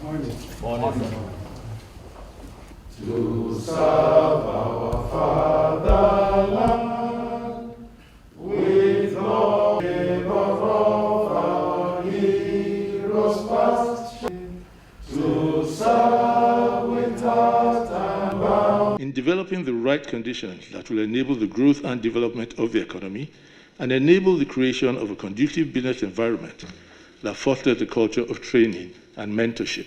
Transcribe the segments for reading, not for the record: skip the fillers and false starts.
Morning. To serve our fatherland with all labor of our heroes past, to serve with heart and bound. In developing the right conditions that will enable the growth and development of the economy and enable the creation of a conducive business environment that fosters a culture of training and mentorship.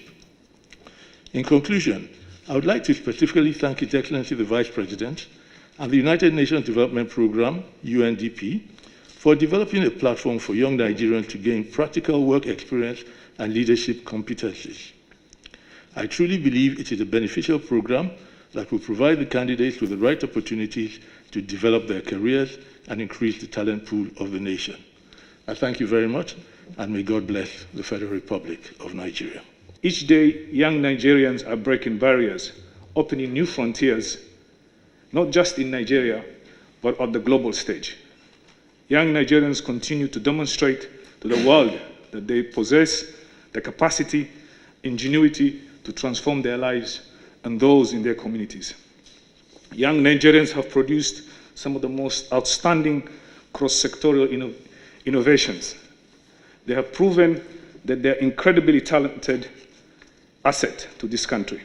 In conclusion, I would like to specifically thank His Excellency the Vice President and the United Nations Development Programme, UNDP, for developing a platform for young Nigerians to gain practical work experience and leadership competencies. I truly believe it is a beneficial program that will provide the candidates with the right opportunities to develop their careers and increase the talent pool of the nation. I thank you very much, and may God bless the Federal Republic of Nigeria. Each day, young Nigerians are breaking barriers, opening new frontiers, not just in Nigeria, but on the global stage. Young Nigerians continue to demonstrate to the world that they possess the capacity, ingenuity to transform their lives and those in their communities. Young Nigerians have produced some of the most outstanding cross-sectorial innovations. They have proven that they're incredibly talented asset to this country.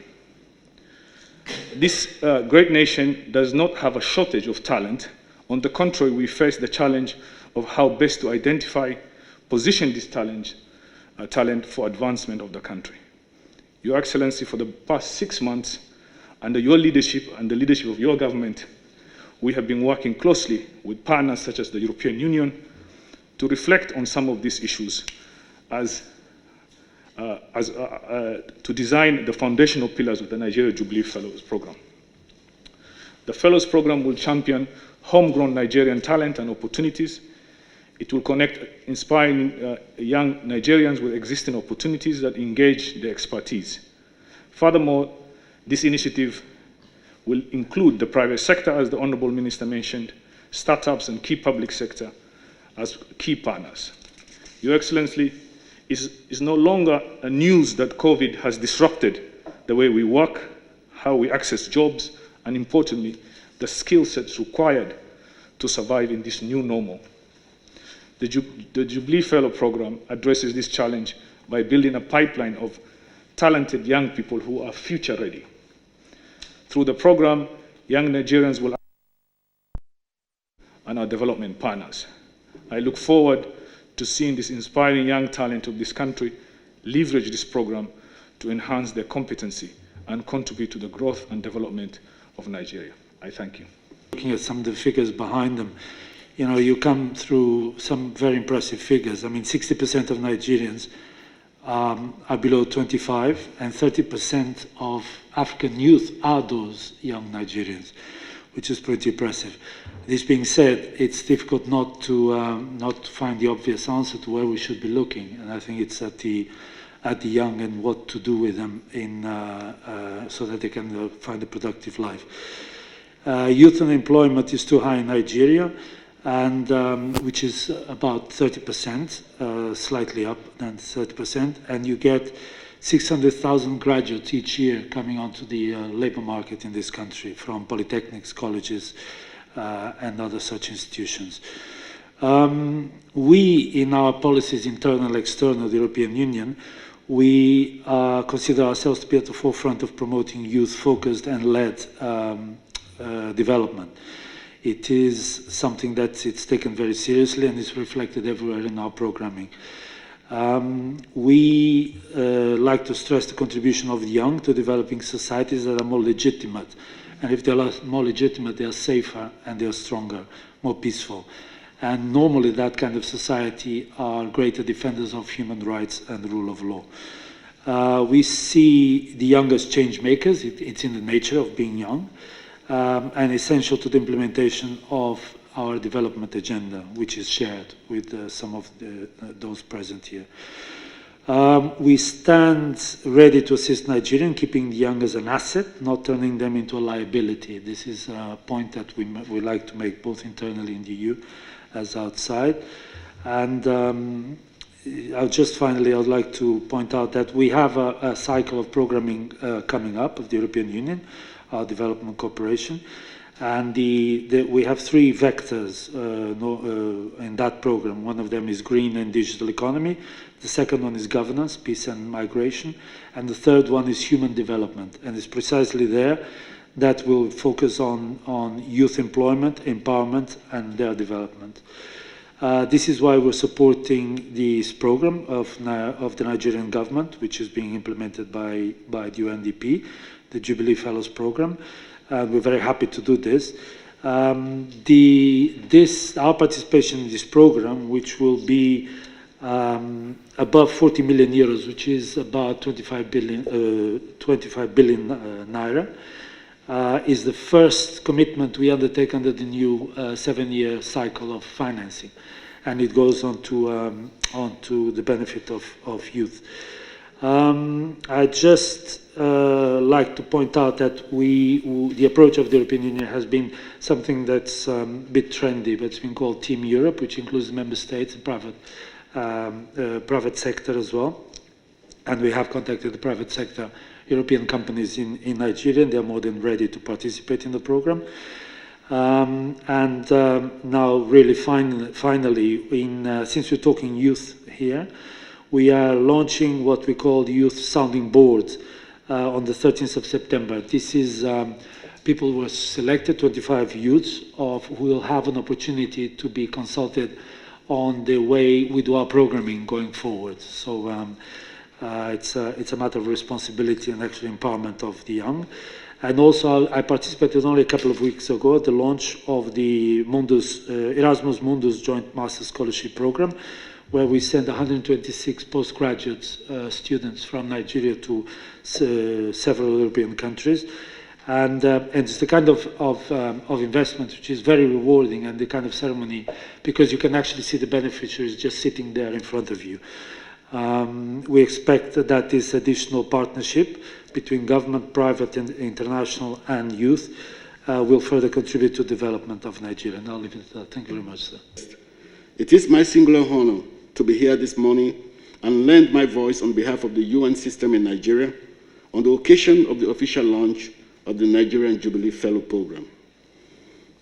This great nation does not have a shortage of talent. On the contrary, we face the challenge of how best to identify, position this talent for advancement of the country. Your Excellency, for the past 6 months, under your leadership and the leadership of your government, we have been working closely with partners such as the European Union to reflect on some of these issues to design the foundational pillars of the Nigeria Jubilee Fellows Programme. The Fellows Programme will champion homegrown Nigerian talent and opportunities. It will connect inspiring young Nigerians with existing opportunities that engage their expertise. Furthermore, this initiative will include the private sector, as the Honourable Minister mentioned, startups and key public sector as key partners. Your Excellency, it's no longer a news that COVID has disrupted the way we work, how we access jobs, and importantly, the skill sets required to survive in this new normal. The Jubilee Fellow Programme addresses this challenge by building a pipeline of talented young people who are future ready. Through the program, young Nigerians will and our development partners. I look forward to seeing this inspiring young talent of this country leverage this program to enhance their competency and contribute to the growth and development of Nigeria. I thank you. Looking at some of the figures behind them, you know, you come through some very impressive figures. I mean, 60% of Nigerians are below 25, and 30% of African youth are those young Nigerians, which is pretty impressive. This being said, it's difficult not to find the obvious answer to where we should be looking, and I think it's at the young and what to do with them so that they can find a productive life. Youth unemployment is too high in Nigeria, and which is about 30%, slightly up than 30%, and you get 600,000 graduates each year coming onto the labor market in this country from polytechnics, colleges, and other such institutions. We, in our policies, internal, external, the European Union, we consider ourselves to be at the forefront of promoting youth-focused and led development. It is something that it's taken very seriously and is reflected everywhere in our programming. We like to stress the contribution of the young to developing societies that are more legitimate. And if they are more legitimate, they are safer and they are stronger, more peaceful. And normally that kind of society are greater defenders of human rights and the rule of law. We see the young as change makers. It's in the nature of being young, and essential to the implementation of our development agenda, which is shared with some of those present here. We stand ready to assist Nigeria in keeping the young as an asset, not turning them into a liability. This is a point that we like to make both internally in the EU as outside. And finally, I'd like to point out that we have a cycle of programming coming up of the European Union, our development cooperation, and we have three vectors in that program. One of them is green and digital economy. The second one is governance, peace and migration, and the third one is human development. And it's precisely there that will focus on youth employment, empowerment, and their development. This is why we're supporting this program of the Nigerian government, which is being implemented by the UNDP, the Jubilee Fellows Programme. We're very happy to do this. Our participation in this program, which will be above 40 million euros, which is about 25 billion naira, is the first commitment we undertake under the new 7-year cycle of financing, and it goes on to the benefit of youth. I just like to point out that the approach of the European Union has been something that's a bit trendy, but it's been called Team Europe, which includes the member states and private sector as well. And we have contacted the private sector European companies in Nigeria, and they're more than ready to participate in the program. Now, really, finally, since we're talking youth here, we are launching what we call the Youth Sounding Board on the 13th of September. This is people were selected, 25 youths, who will have an opportunity to be consulted on the way we do our programming going forward. So it's a matter of responsibility and actually empowerment of the young. And also, I participated only a couple of weeks ago at the launch of the Erasmus Mundus Joint Master Scholarship Program, where we send 126 postgraduate students from Nigeria to several European countries. And it's the kind of investment which is very rewarding, and the kind of ceremony, because you can actually see the beneficiaries just sitting there in front of you. We expect that this additional partnership between government, private, and international, and youth will further contribute to the development of Nigeria. And I'll leave it at that. Thank you very much, sir. It is my singular honor to be here this morning and lend my voice on behalf of the UN system in Nigeria on the occasion of the official launch of the Nigerian Jubilee Fellow Programme.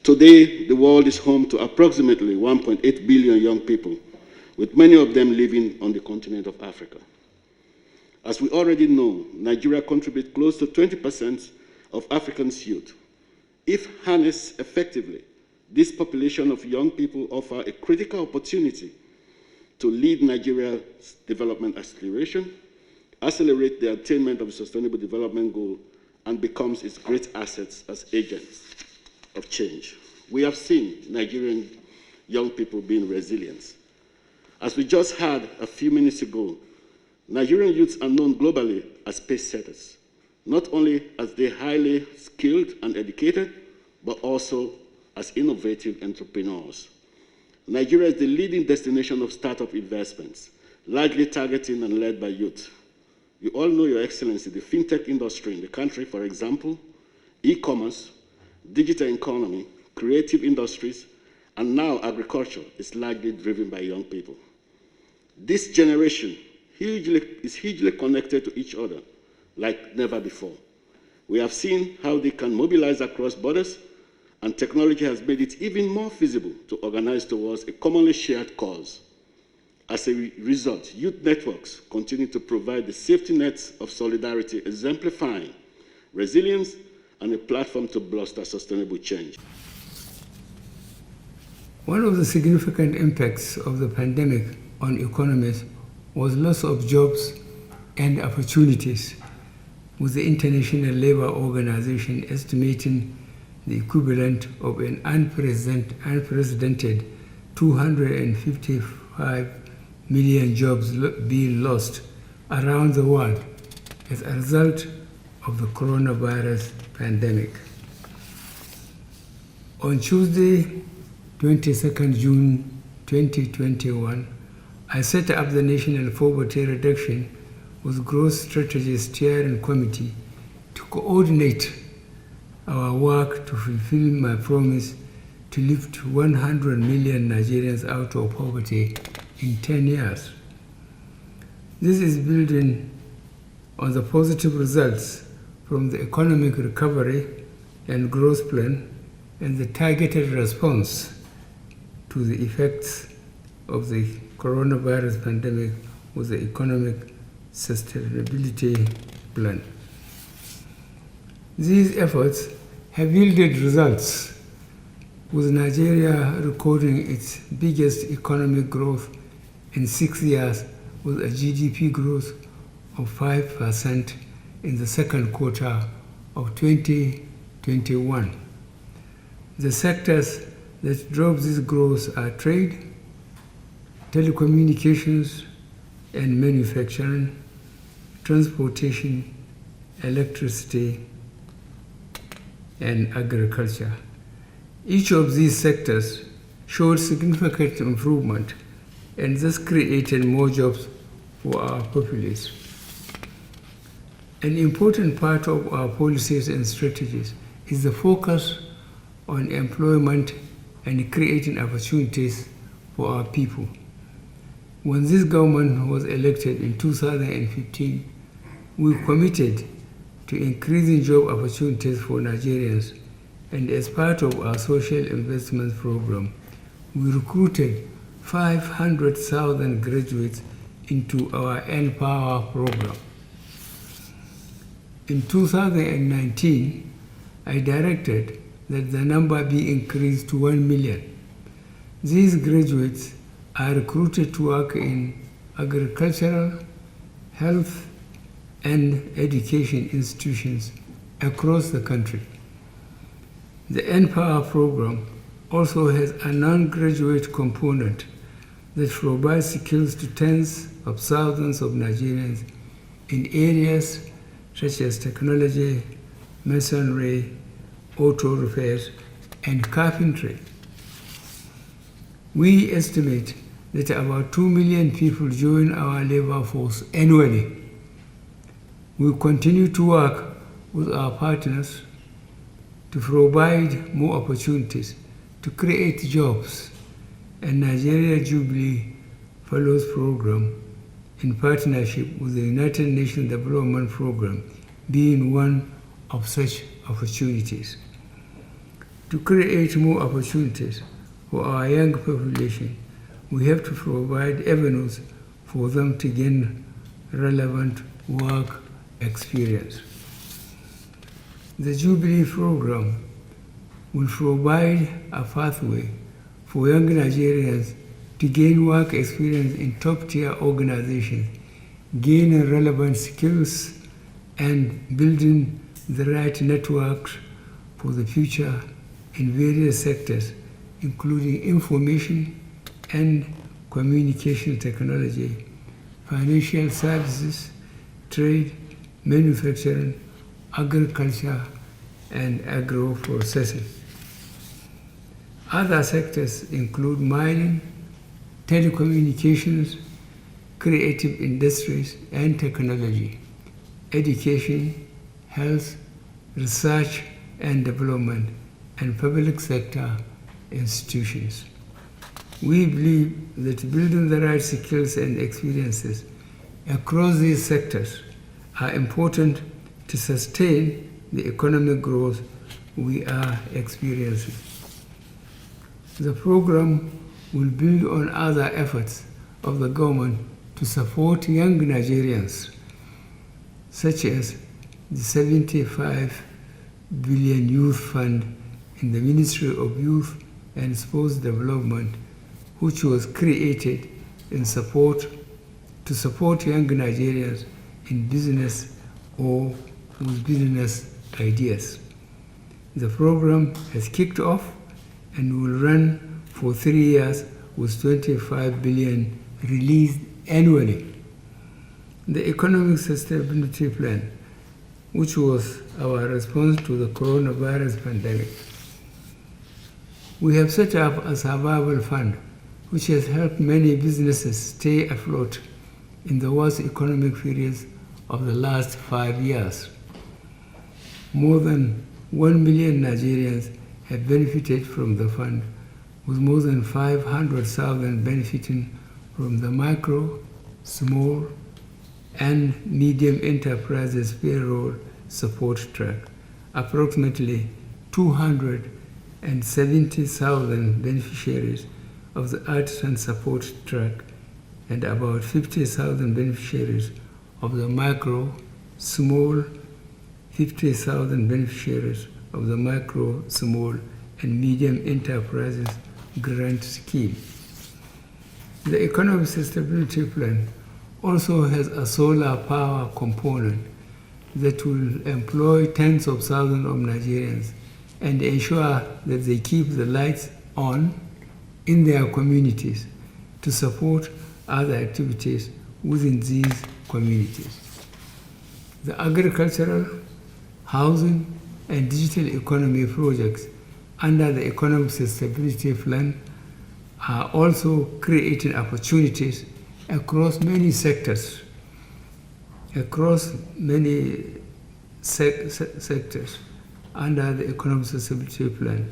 Today, the world is home to approximately 1.8 billion young people, with many of them living on the continent of Africa. As we already know, Nigeria contributes close to 20% of Africans' youth. If harnessed effectively, this population of young people offer a critical opportunity to lead Nigeria's development acceleration, accelerate the attainment of the Sustainable Development Goal, and becomes its great assets as agents of change. We have seen Nigerian young people being resilient. As we just heard a few minutes ago, Nigerian youths are known globally as pace setters, not only as they're highly skilled and educated, but also as innovative entrepreneurs. Nigeria is the leading destination of startup investments, largely targeting and led by youth. You all know, Your Excellency, the fintech industry in the country, for example, e-commerce, digital economy, creative industries, and now agriculture is largely driven by young people. This generation is hugely connected to each other like never before. We have seen how they can mobilize across borders, and technology has made it even more feasible to organize towards a commonly shared cause. As a result, youth networks continue to provide the safety nets of solidarity, exemplifying resilience and a platform to bolster sustainable change. One of the significant impacts of the pandemic on economies was loss of jobs and opportunities, with the International Labour Organization estimating the equivalent of an unprecedented 255 million jobs being lost around the world as a result of the coronavirus pandemic. On Tuesday, 22nd June 2021, I set up the National Poverty Reduction with Growth Strategy Steering Committee to coordinate our work to fulfill my promise to lift 100 million Nigerians out of poverty in 10 years. This is building on the positive results from the economic recovery and growth plan and the targeted response to the effects of the coronavirus pandemic with the economic sustainability plan. These efforts have yielded results, with Nigeria recording its biggest economic growth in 6 years, with a GDP growth of 5% in the second quarter of 2021. The sectors that drove this growth are trade, telecommunications and manufacturing, transportation, electricity, and agriculture. Each of these sectors showed significant improvement and thus created more jobs for our populace. An important part of our policies and strategies is the focus on employment and creating opportunities for our people. When this government was elected in 2015, we committed to increasing job opportunities for Nigerians, and as part of our social investment program, we recruited 500,000 graduates into our N-Power program. In 2019, I directed that the number be increased to 1 million. These graduates are recruited to work in agricultural, health, and education institutions across the country. The N-Power program also has a non-graduate component that provides skills to tens of thousands of Nigerians in areas such as technology, masonry, auto repairs, and carpentry. We estimate that about 2 million people join our labor force annually. We continue to work with our partners to provide more opportunities to create jobs, and Nigeria Jubilee Fellows Programme, in partnership with the United Nations Development Programme, being one of such opportunities. To create more opportunities for our young population, we have to provide avenues for them to gain relevant work experience. The Jubilee Program will provide a pathway for young Nigerians to gain work experience in top-tier organizations, gaining relevant skills, and building the right networks for the future in various sectors, including information and communication technology, financial services, trade, manufacturing, agriculture, and agro-processing. Other sectors include mining, telecommunications, creative industries and technology, education, health, research and development, and public sector institutions. We believe that building the right skills and experiences across these sectors are important to sustain the economic growth we are experiencing. The program will build on other efforts of the government to support young Nigerians, such as the 75 billion youth fund in the Ministry of Youth and Sports Development, which was created to support young Nigerians in business or with business ideas. The program has kicked off and will run for 3 years with 25 billion released annually. The Economic Sustainability Plan, which was our response to the coronavirus pandemic. We have set up a survival fund which has helped many businesses stay afloat in the worst economic periods of the last 5 years. More than 1 million Nigerians have benefited from the fund, with more than 500,000 benefiting from the micro, small, and medium enterprises payroll support track. Approximately 270,000 beneficiaries of the artisan support track and about 50,000 beneficiaries of the micro, small, 50,000 beneficiaries of the micro, small, and medium enterprises grant scheme. The Economic Stability Plan also has a solar power component that will employ tens of thousands of Nigerians and ensure that they keep the lights on in their communities to support other activities within these communities. The agricultural, housing, and digital economy projects under the Economic Stability Plan are also creating opportunities across many sectors, sectors under the Economic Stability Plan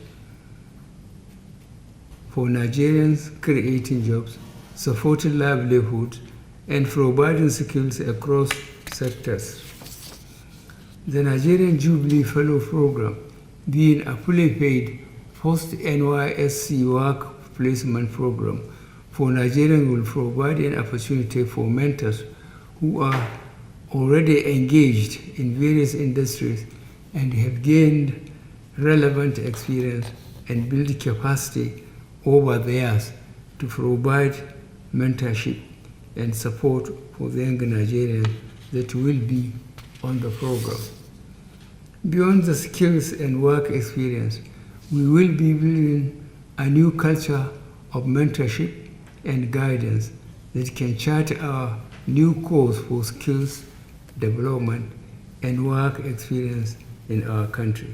for Nigerians, creating jobs, supporting livelihoods, and providing skills across sectors. The Nigerian Jubilee Fellows Programme, being a fully paid post-NYSC work placement program for Nigerians, will provide an opportunity for mentors who are already engaged in various industries and have gained relevant experience and build capacity over the years to provide mentorship and support for the young Nigerians that will be on the program. Beyond the skills and work experience, we will be building a new culture of mentorship and guidance that can chart our new course for skills development and work experience in our country.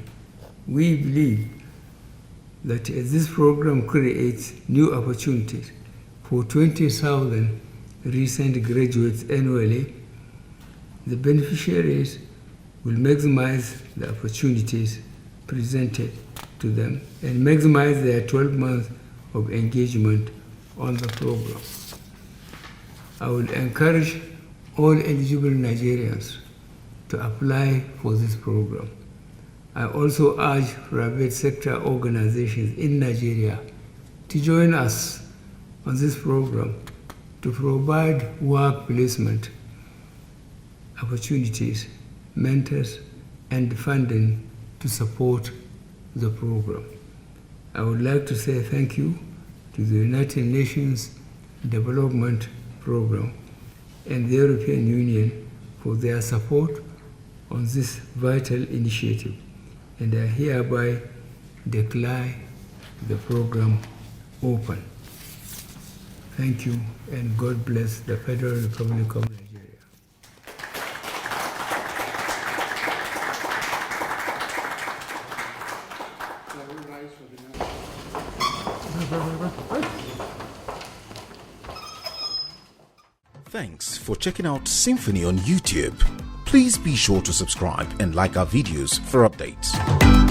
We believe that as this program creates new opportunities for 20,000 recent graduates annually, the beneficiaries will maximize the opportunities presented to them and maximize their 12 months of engagement on the program. I will encourage all eligible Nigerians to apply for this program. I also urge private sector organizations in Nigeria to join us on this program to provide work placement opportunities, mentors, and funding to support the program. I would like to say thank you to the United Nations Development Program and the European Union for their support on this vital initiative, and I hereby declare the program open. Thank you, and God bless the Federal Republic of Nigeria. Thanks for checking out SYMFONI on YouTube. Please be sure to subscribe and like our videos for updates.